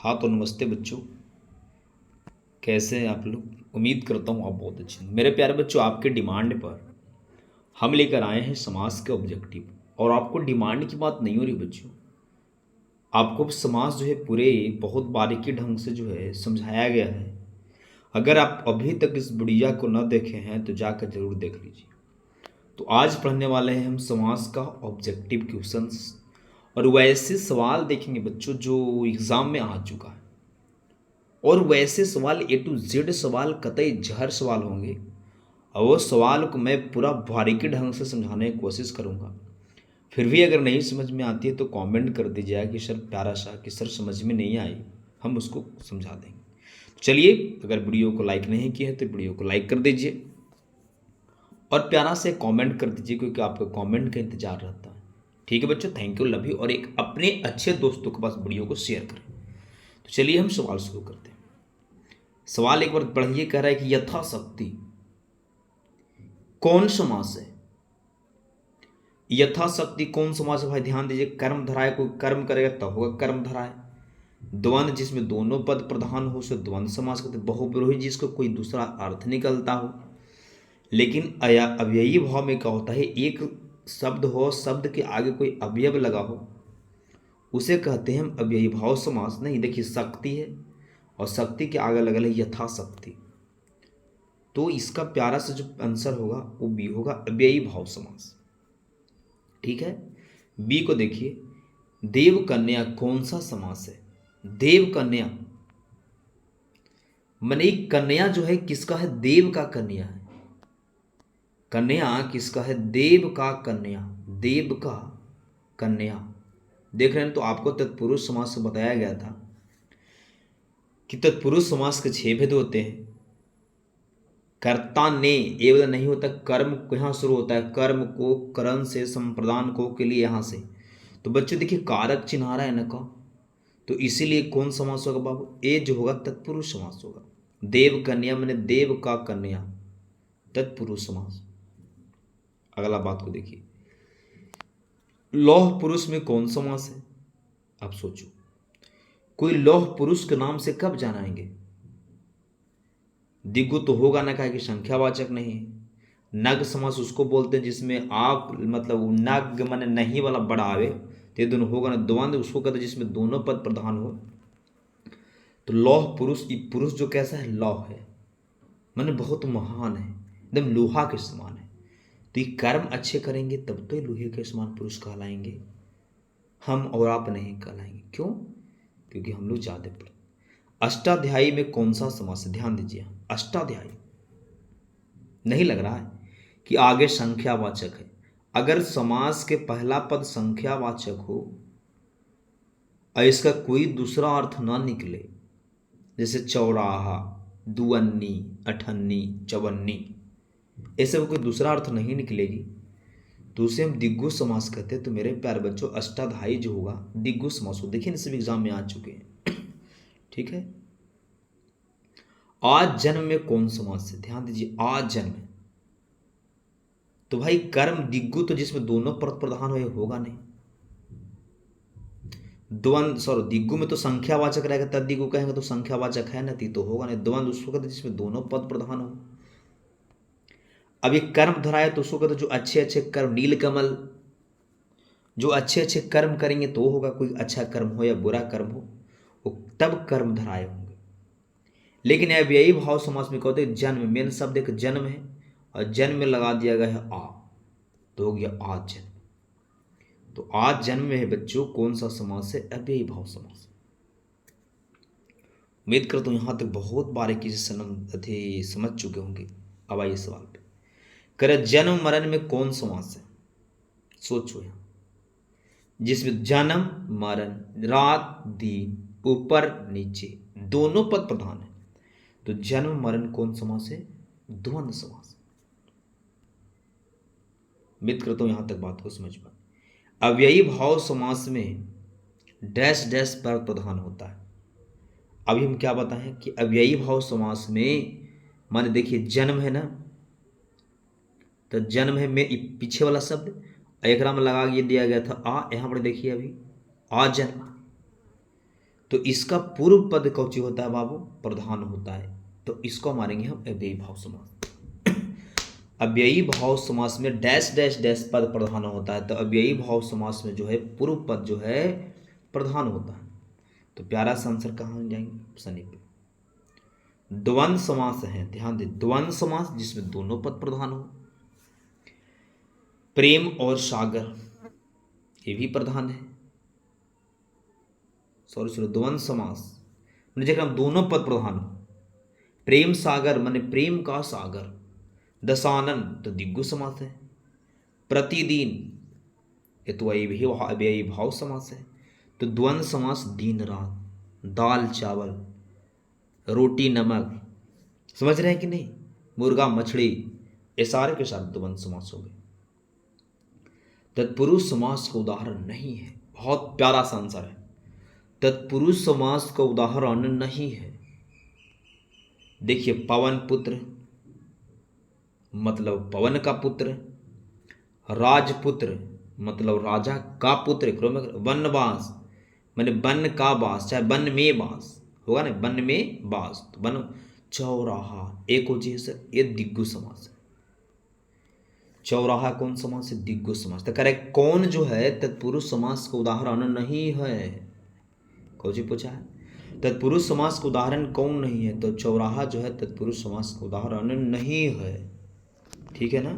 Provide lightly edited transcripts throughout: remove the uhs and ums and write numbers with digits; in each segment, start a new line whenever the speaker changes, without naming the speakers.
हाँ तो नमस्ते बच्चों। कैसे हैं आप लोग? उम्मीद करता हूँ आप बहुत अच्छे हैं। मेरे प्यारे बच्चों, आपके डिमांड पर हम लेकर आए हैं समाज के ऑब्जेक्टिव। और आपको डिमांड की बात नहीं हो रही बच्चों, आपको समाज जो है पूरे बहुत बारीकी ढंग से जो है समझाया गया है। अगर आप अभी तक इस वीडियो को न देखे हैं तो जाकर जरूर देख लीजिए। तो आज पढ़ने वाले हैं हम समाज का ऑब्जेक्टिव क्वेश्चंस, और वैसे सवाल देखेंगे बच्चों जो एग्जाम में आ चुका है। और वैसे सवाल A to Z सवाल कतई जहर सवाल होंगे, और वो सवाल को मैं पूरा बारीकी ढंग से समझाने की कोशिश करूँगा। फिर भी अगर नहीं समझ में आती है तो कमेंट कर दीजिएगा कि सर प्यारा सा कि सर समझ में नहीं आई, हम उसको समझा देंगे। तो चलिए, अगर वीडियो को लाइक नहीं किए हैं तो वीडियो को लाइक कर दीजिए और प्यारा से कमेंट कर दीजिए, क्योंकि आपका कमेंट का इंतजार रहता है। ठीक है बच्चों, थैंक यू, लव यू। और एक अपने अच्छे दोस्तों के पास वीडियो को शेयर करें। तो चलिए हम सवाल शुरू करते हैं। सवाल एक बार पढ़िए, कह रहा है कि यथाशक्ति कौन समास है? यथाशक्ति कौन समास है भाई? ध्यान दीजिए, कर्म धराए, कोई कर्म करेगा तब होगा कर्म धराए। द्वंद्व जिसमें दोनों पद प्रधान हो उसे द्वंद्व समास कहते हैं। बहुब्रूही जिसको कोई दूसरा अर्थ निकलता हो। लेकिन अव्ययी भाव में क्या होता है, एक शब्द हो, शब्द के आगे कोई अवयव लगा हो, उसे कहते हैं हम अव्ययी भाव समास। नहीं, देखिए शक्ति है और शक्ति के आगे लगा है यथाशक्ति, तो इसका प्यारा सा जो आंसर होगा वो बी होगा, अव्ययी भाव समास। ठीक है, बी को देखिए, देव कन्या कौन सा समास है? देव कन्या माने कन्या जो है किसका है? देव का कन्या है। कन्या किसका है? देव का कन्या, देव का कन्या। देख रहे हैं, तो आपको तत्पुरुष समास से बताया गया था कि तत्पुरुष समास के 6 भेद होते हैं। कर्ता ने ये वाला नहीं होता, कर्म यहाँ शुरू होता है, कर्म को करण से, संप्रदान को के लिए यहाँ से। तो बच्चों देखिए कारक चिन्ह आ रहा है ना का, तो इसीलिए कौन समास होगा बाबू? ए जो होगा तत्पुरुष समास होगा। देव कन्या मैंने देव का कन्या, तत्पुरुष समास। अगला बात को देखिए, लौह पुरुष में कौन समास है? आप सोचो, कोई लौह पुरुष के नाम से कब जानाएंगे? दिगु तो होगा ना, कहा कि संख्यावाचक नहीं है। नग समास उसको बोलते हैं जिसमें आप मतलब नग माने नहीं वाला बड़ा आवे, तो ये दोनों होगा ना। द्वंद्व उसको कहते हैं जिसमें दोनों पद प्रधान हो। तो लौह पुरुष, ये पुरुष जो कैसा है? लौह है, माने बहुत महान है, एकदम लोहा के समान है। तो ये कर्म अच्छे करेंगे तब तो ये लोहे के समान पुरुष कहलाएंगे, हम और आप नहीं कहलाएंगे। क्यों? क्योंकि हम लोग ज्यादा पढ़े। अष्टाध्यायी में कौन सा समास है? ध्यान दीजिए, अष्टाध्यायी नहीं लग रहा है कि आगे संख्यावाचक है। अगर समास के पहला पद संख्यावाचक हो और इसका कोई दूसरा अर्थ ना निकले, जैसे चौराहा, दुअन्नी, अठन्नी, चवन्नी, ऐसे कोई दूसरा अर्थ नहीं निकलेगी, तो उसे हम दिग्गु समास कहते हैं। तो मेरे प्यारे बच्चों, अष्टाध्यायी जो होगा दिग्गु समास हो। देखिए सब एग्जाम में आ चुके हैं। ठीक है, आज जन्म में कौन समास है? ध्यान दीजिए, आज जन्म है, तो भाई कर्म दिग्गु तो जिसमें दोनों पद प्रधान हो होगा नहीं। द्वंद्व सॉरी, दिग्गु में तो संख्यावाचक रहेगा, तद दिग्गु कहेंगे तो संख्यावाचक है ना, तो होगा नहीं। द्वंद्व उसको कहते जिसमें दोनों पद प्रधान हो। अब ये कर्म धरा है तो उसको कहते जो अच्छे अच्छे कर्म, नीलकमल, जो अच्छे अच्छे कर्म करेंगे तो होगा, कोई अच्छा कर्म हो या बुरा कर्म हो, वो तब कर्म धराए होंगे। लेकिन अब यही भाव समास में कहते जन्म, मेन शब्द एक जन्म है और जन्म में लगा दिया गया है आ, तो हो गया आज जन्म। तो आज जन्म में है बच्चों कौन सा समास है? अव्ययी भाव समास। उम्मीद करता हूं यहां तक बहुत बारीकी से समझ चुके होंगे। अब आइए सवाल पे, करे जन्म मरण में कौन समास है? सोचो यहां, जिसमें जन्म मरण, रात दिन, ऊपर नीचे, दोनों पद प्रधान है, तो जन्म मरण कौन समास है? द्वंद्व समास। उम्मीद करता हूं यहां तक बात को समझ पाए। अव्ययी भाव समास में डैश डैश पर प्रधान होता है। अभी हम क्या बताएं कि अव्ययी भाव समास में माने देखिए जन्म है ना, तो जन्म है में पीछे वाला शब्द एक में लगा ये दिया गया था आ, यहां पर देखिए अभी आ जन्म, तो इसका पूर्व पद कौची होता है बाबू? प्रधान होता है। तो इसको मारेंगे हम अव्ययी भाव समास। अव्ययी भाव समास में डैश डैश डैश पद प्रधान होता है, तो अव्ययी भाव समास में जो है पूर्व पद जो है प्रधान होता है। तो प्यारा सा आंसर कहाँ जाएंगे? शनि पे। द्वंद्व समास है, ध्यान दे, द्वंद्व समास जिसमें दोनों पद प्रधान हो। प्रेम और सागर ये भी प्रधान है। सॉरी, द्वंद्व समास मैंने जगह दोनों पद प्रधान हो। प्रेम सागर माने प्रेम का सागर। दशानन तो दिग्गु समास है। प्रतिदिन ये तो अव्ययी भाव समास है। तो द्वंद्व समास दिन रात, दाल चावल, रोटी नमक, समझ रहे हैं कि नहीं? मुर्गा मछली, ये सारे के साथ द्वंद्व समास हो गए। तत्पुरुष समास का उदाहरण नहीं है। बहुत प्यारा सा आंसर है। तत्पुरुष समास का उदाहरण नहीं है। देखिए, पवन पुत्र मतलब पवन का पुत्र, राजपुत्र मतलब राजा का पुत्र, वनवास माने वन का वास, चाहे वन में वास होगा ना, वन में वास, तो वन। चौराहा एक हो जी सर, ये दिग्गु समास है। चौराहा कौन समास है? दिग्गु समास। तो करेक्ट कौन जो है तत्पुरुष समास का उदाहरण नहीं है? कौन जी पूछा है? तत्पुरुष समास का उदाहरण कौन नहीं है? तो चौराहा जो है तत्पुरुष समास का उदाहरण नहीं है। ठीक है ना?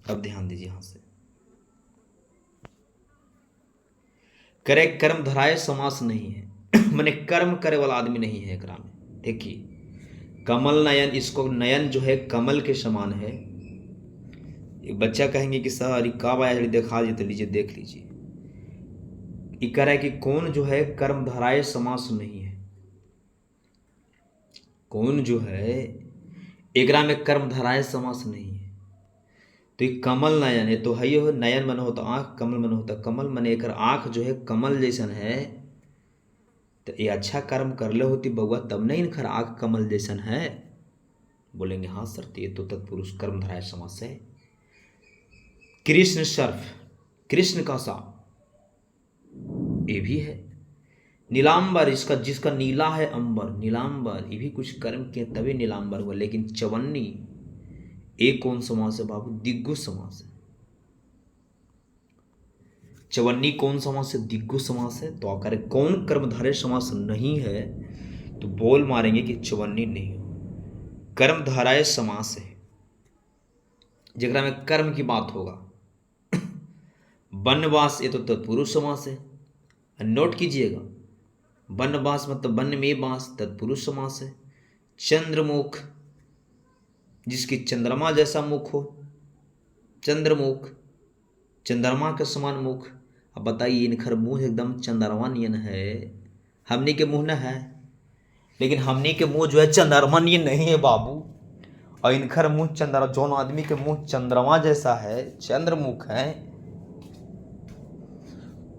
अब ध्यान दीजिए यहां से। करेक्ट कर्म धराय समास नहीं है। मैंने कर्म करे वाला आदमी नहीं है एकरा में। देखिए, कमल नयन, इसको नयन जो है कमल के समान है। एक बच्चा कहेंगे कि सर कब आया, दिखा दीजिए, तो लीजिए देख लीजिए। ये कह रहा है कि कौन जो है कर्म धराय समास नहीं है। कौन जो है एकरा में कर्म धराय समास नहीं है। तो ये कमल नयन है, तो है ये नयन मन होता आँख, कमल मन होता कमल, मन एक आँख जो है कमल जैसन है। तो ये अच्छा कर्म कर ले होती बउआ, तब नहीं इनखर आँख कमल जैसन है। बोलेंगे हाँ सर, तो ये तो तत्पुरुष कर्म धराय समास है। कृष्ण सर्फ, कृष्ण का सांप, ये भी है। नीलांबर, इसका जिसका नीला है अंबर, नीलांबर, ये भी कुछ कर्म किए तभी नीलांबर हुआ। लेकिन चवन्नी एक कौन समास है बाबू? दिग्गु समास है। चवन्नी कौन समास है? दिग्गु समास है। तो आकर कौन कर्मधारय समास नहीं है? तो बोल मारेंगे कि चवन्नी नहीं हो, कर्मधारय समास है जगरा में कर्म की बात होगा। वनवास ये तो तत्पुरुष समास है, नोट कीजिएगा। वनवास मतलब वन में बास, तत्पुरुष समास है। चंद्रमुख, जिसकी चंद्रमा जैसा मुख हो, चंद्रमुख, चंद्रमा के समान मुख। अब बताइए, इनखर मुंह एकदम चंद्रमा नियन है, हमनी के मुंह न है, लेकिन हमनी के मुंह जो है चंद्रमा नियन नहीं है बाबू। और इनखर मुंह जौन आदमी के मुंह चंद्रमा जैसा है, चंद्रमुख है,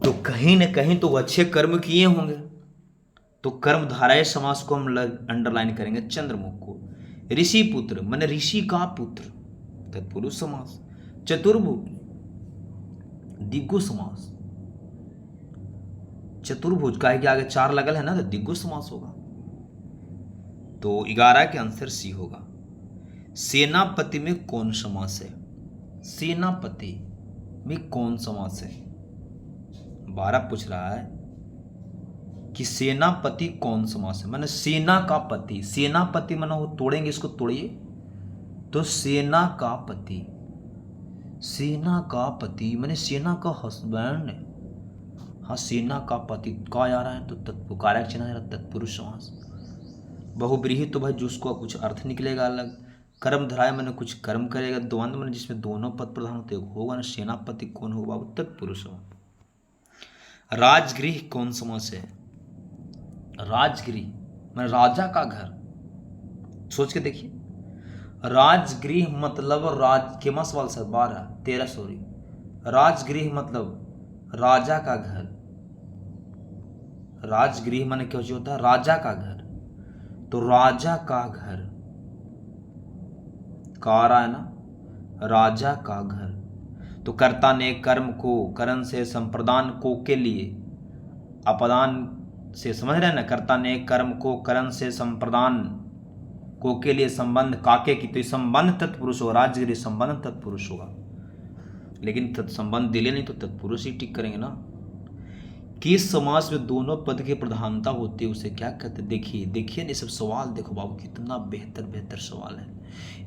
तो कहीं न कहीं तो अच्छे कर्म किए होंगे। तो कर्मधारय समास को हम अंडरलाइन करेंगे, चंद्रमुख को। ऋषि पुत्र माने ऋषि का पुत्र, तत्पुरुष समास। चतुर्भुज, दिग्गु समास। चतुर्भुज का है कि आगे चार लगल है ना, तो दिग्गु समास होगा। तो 11 के आंसर सी होगा। सेनापति में कौन समास है? सेनापति में कौन समास है? 12 पूछ रहा है कि सेनापति कौन समास है। माने सेना का पति, सेनापति माना हो, तोड़ेंगे इसको, तोड़िए तो सेना का पति, सेना का पति माने सेना का हस्बैंड। हाँ, सेना का पति का आ रहा है तो तत्पुकारक चिन्ह आ रहा, तत्पुरुष समास। बहुब्रीहि तो भाई जिसको कुछ अर्थ निकलेगा अलग। कर्म धराय मैंने कुछ कर्म करेगा। द्वंद्व मैंने जिसमें दोनों पद प्रधान होते होगा ना, सेनापति कौन होगा बाबू? तत्पुरुष समास। राजगृह कौन समास है? राजगृह मैंने राजा का घर, सोच के देखिए। राजगृह मतलब केमा सवाल सर? 13 सॉरी। राजगृह मतलब राजा का घर। राजगृह माने क्या होता है? राजा का घर। तो राजा का घर का रहा है ना, राजा का घर। तो कर्ता ने कर्म को करण से संप्रदान को के लिए अपदान से, समझ रहे हैं ना, कर्ता ने कर्म को करण से संप्रदान को के लिए संबंध काके की, तो ये संबंध तत्पुरुष होगा, राजगिरी संबंध तत्पुरुष होगा, लेकिन तत्संबंध दिले नहीं तो तत्पुरुष ही ठीक करेंगे ना। किस समास में दोनों पद की प्रधानता होती है उसे क्या कहते हैं? देखिए ये सब सवाल देखो बाबू, कितना बेहतर सवाल है।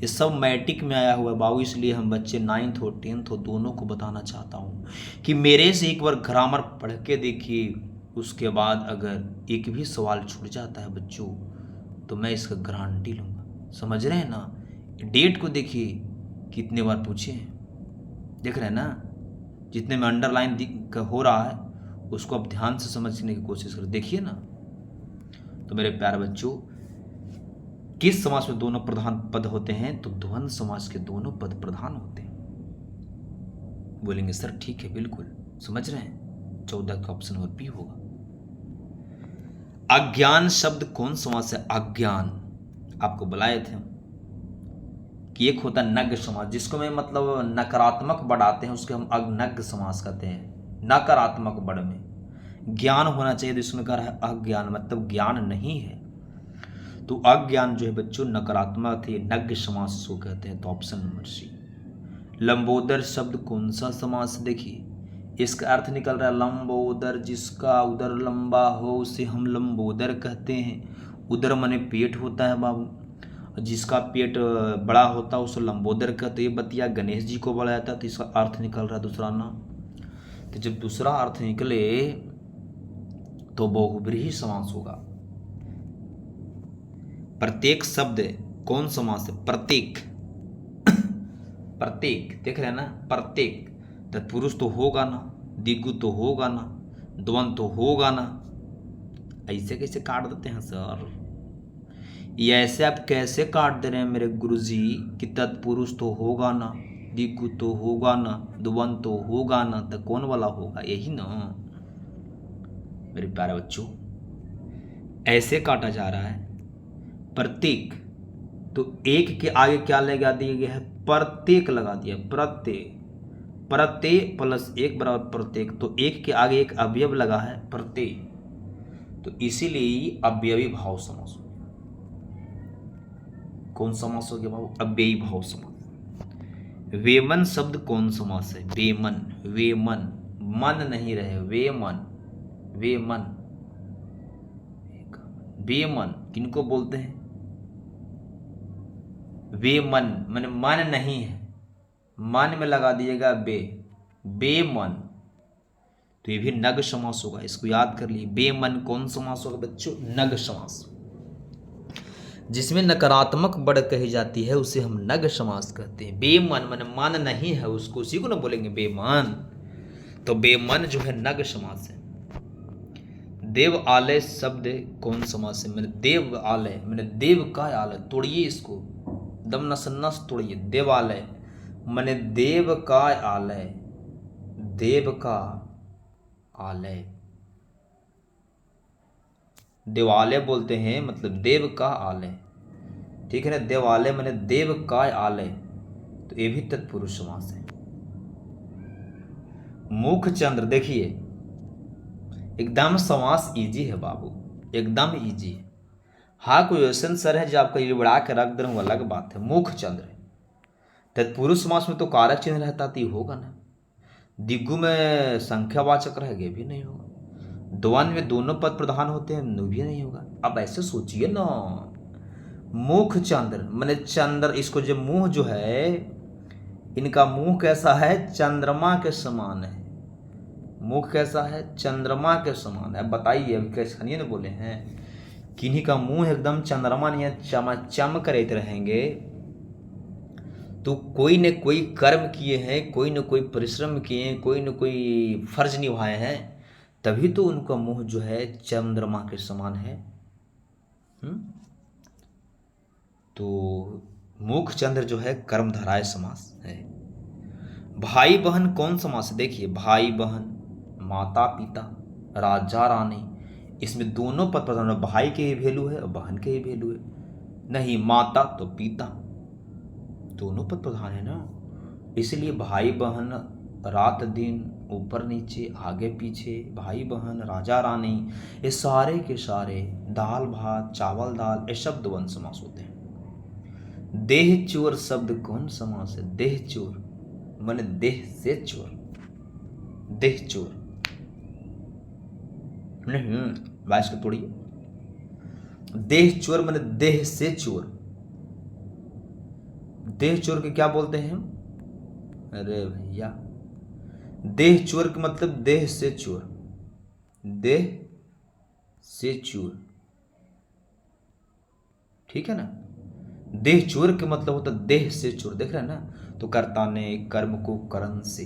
ये सब मैट्रिक में आया हुआ है बाबू, इसलिए हम बच्चे 9th और 10th दोनों को बताना चाहता हूँ कि मेरे से एक बार ग्रामर पढ़ के देखिए, उसके बाद अगर एक भी सवाल छूट जाता है बच्चों तो मैं इसका गारंटी लूँगा। समझ रहे हैं ना? डेट को देखिए कितने बार पूछे हैं, देख रहे हैं ना? जितने में अंडरलाइन हो रहा है उसको अब ध्यान से समझने की कोशिश करें, देखिए ना। तो मेरे प्यारे बच्चों, किस समास में दोनों प्रधान पद होते हैं? तो द्वंद्व समास के दोनों पद प्रधान होते हैं। बोलेंगे सर ठीक है, बिल्कुल समझ रहे हैं, 14 का ऑप्शन और बी होगा। अज्ञान शब्द कौन समास है? अज्ञान आपको बुलाए थे कि एक होता है नग्न समास, जिसको में मतलब नकारात्मक बढ़ाते हैं, उसके हम अनग्न समास कहते हैं। नकारात्मक बड़ में ज्ञान होना चाहिए, तो इसमें कह रहा है अज्ञान, मतलब ज्ञान नहीं है। तो अज्ञान जो है बच्चों नकारात्मक थे, नग्न समास को कहते हैं। तो ऑप्शन नंबर सी। लंबोदर शब्द कौन सा समास? देखिए इसका अर्थ निकल रहा है लंबोदर, जिसका उदर लंबा हो उसे हम लंबोदर कहते हैं। उदर माने पेट होता है बाबू, जिसका पेट बड़ा होता है उसे लंबोदर कहते हैं। ये बतिया गणेश जी को बोला जाता है, तो इसका अर्थ निकल रहा है दूसरा नाम। तो जब दूसरा अर्थ निकले तो बहुब्रीहि समास होगा। प्रत्येक शब्द कौन समास है? प्रत्येक प्रत्येक, देख रहे हैं ना? प्रत्येक तत्पुरुष तो होगा ना, द्विगु तो होगा ना, द्वंद्व तो होगा ना। ऐसे कैसे काट देते हैं सर? ये ऐसे आप कैसे काट दे रहे हैं मेरे गुरुजी कि तत्पुरुष तो होगा ना, द्विगु तो होगा ना, द्वंद्व तो होगा ना, तो कौन वाला होगा? यही ना मेरे प्यारे बच्चों, ऐसे काटा जा रहा है। प्रत्येक, तो एक के आगे क्या लगा दिया गया है? प्रत्येक लगा दिया। प्रत्येक, प्रत्यय प्लस एक बराबर प्रत्येक, तो एक के आगे एक अवयव लगा है प्रत्यय, तो इसीलिए अवयवी भाव समास हो गया। कौन समास हो गया भाव? अव्ययी भाव समास। वेमन शब्द कौन समास है? वेमन, वेमन मन नहीं रहे, वेमन, वेमन, वेमन किनको बोलते हैं? वेमन माने मन नहीं है, मन में लगा दीजिएगा बे, बेमन, तो ये भी नग समास होगा, इसको याद कर लिए। बेमन कौन समास होगा बच्चों? नग समास। जिसमें नकारात्मक बड़ कही जाती है उसे हम नग समास कहते हैं। बेमन माने मन नहीं है उसको, उसी को ना बोलेंगे बेमन। तो बेमन जो है नग समास है। देव आलय शब्द कौन समास है? मैंने देव आलय, मैंने देव का आलय, तोड़िए इसको, दम नस नस तोड़िए। देवालय माने देव का आलय, देव का आलय, देवालय बोलते हैं मतलब देव का आलय, ठीक है ना? देवालय माने देव का आलय, तो ये भी तत्पुरुष समास है। मुख चंद्र, देखिए एकदम समास इजी है बाबू, एकदम इजी है। हाँ कोई क्वेश्चन सर है जो आपका ये बढ़ा के रख दे रहा हूँ, अलग बात है। मुख चंद्र तत्पुरुष समास में तो कारक चिन्ह रहता तो होगा ना, दिग्गु में संख्यावाचक रहेगा भी नहीं होगा, द्वंद्व में दोनों पद प्रधान होते हैं भी नहीं होगा। अब ऐसे सोचिए ना, मुख चंद्र माने चंद्र, इसको जो मुंह जो है इनका मुंह कैसा है? चंद्रमा के समान है। मुख कैसा है? चंद्रमा के समान है। अब बताइए अभी कैसे नहीं बोले हैं, किन्हीं का मुंह एकदम चंद्रमा नहीं है, चम करते रहेंगे, तो कोई न कोई कर्म किए हैं, कोई न कोई परिश्रम किए हैं, कोई न कोई फर्ज निभाए हैं, तभी तो उनका मुंह जो है चंद्रमा के समान है। तो मुख चंद्र जो है कर्मधारय समास है। भाई बहन कौन समास है? देखिए भाई बहन, माता पिता, राजा रानी, इसमें दोनों पद प्रधान है। भाई के ही वैल्यू है और बहन के ही वैल्यू है। नहीं माता तो पिता, दोनों पद प्रधान है ना, इसलिए भाई बहन रात दिन ऊपर नीचे, आगे पीछे, भाई बहन, राजा रानी, ये सारे के सारे दाल भात, चावल दाल, ये शब्द द्वंद समास होते हैं। देह चोर शब्द कौन समास है? देह चोर माने देह से चोर, देह चोर नहीं, बाइस को तोड़िए। देह चोर माने देह से चोर। देह चोर के क्या बोलते हैं हम? अरे भैया, देह चोर का मतलब देह से चोर, देह से चोर, ठीक है ना। देह चोर के मतलब होता देह से चोर, देख रहे हैं ना। तो कर्ता ने कर्म को करण से,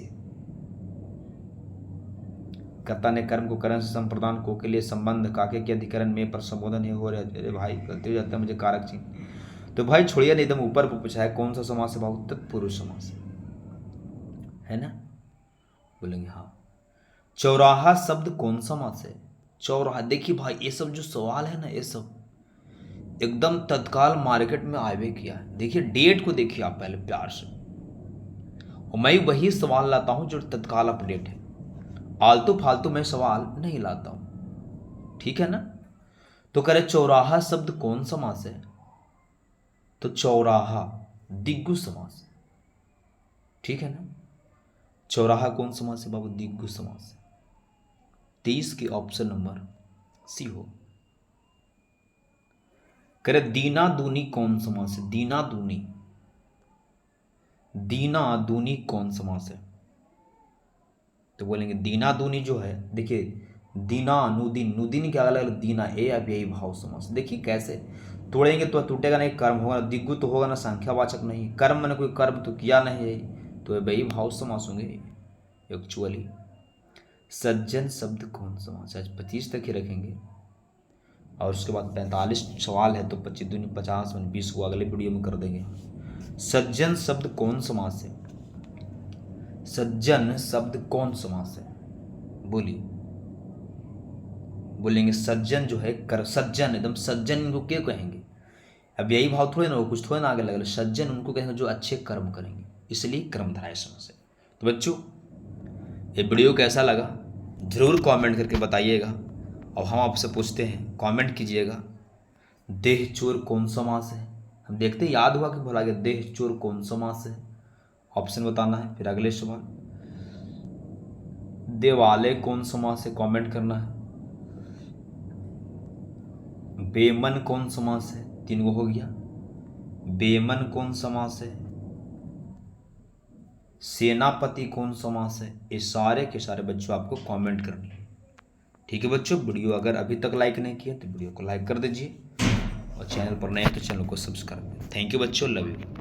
कर्ता ने कर्म को करण से संप्रदान को के लिए संबंध काके के अधिकरण में पर संबोधन हो रहे। अरे भाई गलती हो जाता है मुझे, कारक चिन्ह। तो भाई छोड़िए नहीं, एकदम ऊपर पर पूछा है कौन सा समास है बाबू? तत्पुरुष समास है ना। बोलेंगे हाँ। चौराहा शब्द कौन समास है? चौराहा, देखिए भाई ये सब जो सवाल है ना, ये सब एकदम तत्काल मार्केट में आवे किया है। देखिए डेट को देखिए आप पहले प्यार से, और मैं वही सवाल लाता हूं जो तत्काल अपडेट है। आलतू फालतू मैं सवाल नहीं लाता हूं, ठीक है ना। तो करे चौराहा शब्द कौन समास है? तो चौराहा दिग्गु समास है, ठीक है ना। चौराहा कौन समास है बाबू? दिग्गु समास है। 23 के ऑप्शन नंबर सी हो। करे दीना दूनी कौन समास है? दीना दूनी, दीना दूनी कौन समास है? तो बोलेंगे दीना दूनी जो है, देखिए दीना नुदीन, नुदीन क्या अलग, दीना ए अव्ययी भाव समास। देखिए कैसे तोड़ेंगे तो टूटेगा नहीं, कर्म होगा, दिग्गु तो होगा ना, संख्यावाचक नहीं, कर्म मैंने कोई कर्म तो किया नहीं है, तो अव्ययी भाव समास होंगे एक्चुअली। सज्जन शब्द कौन समास है? आज 25 तक ही रखेंगे, और उसके बाद 45 सवाल है, तो 25 दूनी 50 में 20 को अगले वीडियो में कर देंगे। सज्जन शब्द कौन समास है? सज्जन शब्द कौन समास है? बोलिए। बोलेंगे सज्जन जो है कर, सज्जन एकदम सज्जन इनको क्या कहेंगे? अब यही भाव थोड़े ना हो, कुछ थोड़े ना आगे लगे। सज्जन उनको कहेंगे जो अच्छे कर्म करेंगे, इसलिए कर्मधारय समास है। तो बच्चों ये वीडियो कैसा लगा जरूर कमेंट करके बताइएगा, और हम आपसे पूछते हैं, कमेंट कीजिएगा, देह चोर कौन समास है? हम देखते याद हुआ कि भुला गया, देह चोर कौन समास है? ऑप्शन बताना है। फिर अगले सवाल, देवालय कौन समास है? कमेंट करना है। बेमन कौन समास है? 3 गो हो गया। बेमन कौन समास है? सेनापति कौन समास है? ये सारे के सारे बच्चों आपको कमेंट करनी है, ठीक है बच्चों। वीडियो अगर अभी तक लाइक नहीं किया तो वीडियो को लाइक कर दीजिए, और चैनल पर नए हैं तो चैनल को सब्सक्राइब करें। थैंक यू बच्चों, लव यू।